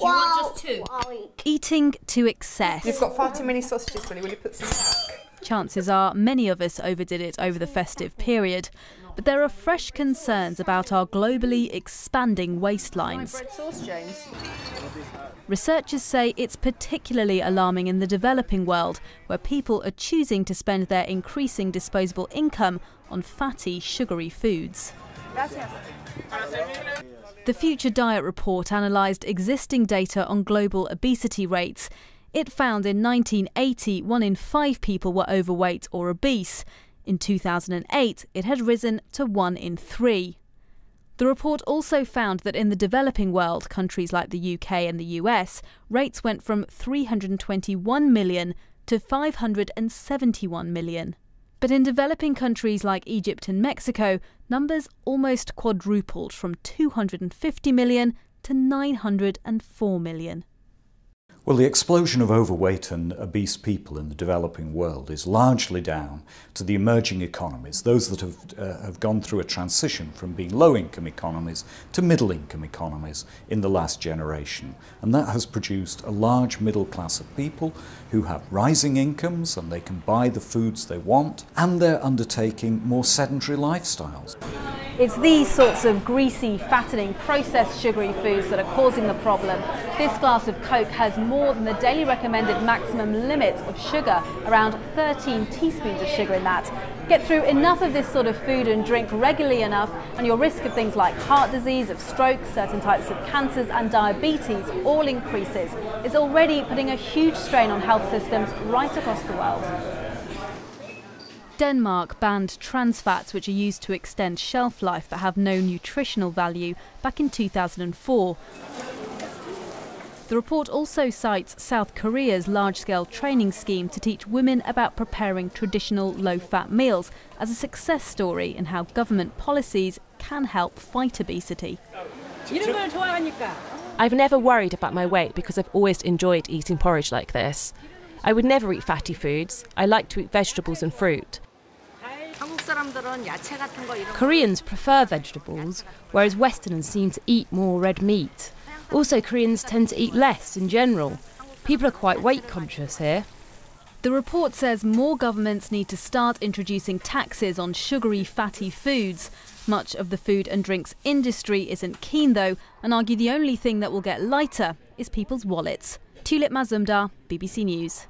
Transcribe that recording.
you want just 2? Eating to excess. You've got far too many sausages, Willie. Will you put some back? Chances are many of us overdid it over the festive period. But there are fresh concerns about our globally expanding waistlines. Bread sauce, James. Researchers say it's particularly alarming in the developing world, where people are choosing to spend their increasing disposable income on fatty, sugary foods. The Future Diet Report analysed existing data on global obesity rates. It found in 1980, 1 in 5 people were overweight or obese. In 2008, it had risen to 1 in 3. The report also found that in the developing world, countries like the UK and the US, rates went from 321 million to 571 million. But in developing countries like Egypt and Mexico, numbers almost quadrupled from 250 million to 904 million. Well, the explosion of overweight and obese people in the developing world is largely down to the emerging economies, those that have gone through a transition from being low-income economies to middle-income economies in the last generation. And that has produced a large middle class of people who have rising incomes and they can buy the foods they want, and they're undertaking more sedentary lifestyles. It's these sorts of greasy, fattening, processed sugary foods that are causing the problem. This glass of Coke has more than the daily recommended maximum limit of sugar, around 13 teaspoons of sugar in that. Get through enough of this sort of food and drink regularly enough, and your risk of things like heart disease, of stroke, certain types of cancers and diabetes all increases. It's already putting a huge strain on health systems right across the world. Denmark banned trans fats, which are used to extend shelf life but have no nutritional value, back in 2004. The report also cites South Korea's large-scale training scheme to teach women about preparing traditional low-fat meals as a success story in how government policies can help fight obesity. I've never worried about my weight because I've always enjoyed eating porridge like this. I would never eat fatty foods. I like to eat vegetables and fruit. Koreans prefer vegetables, whereas Westerners seem to eat more red meat. Also, Koreans tend to eat less in general. People are quite weight conscious here. The report says more governments need to start introducing taxes on sugary, fatty foods. Much of the food and drinks industry isn't keen, though, and argue the only thing that will get lighter is people's wallets. Tulip Mazumdar, BBC News.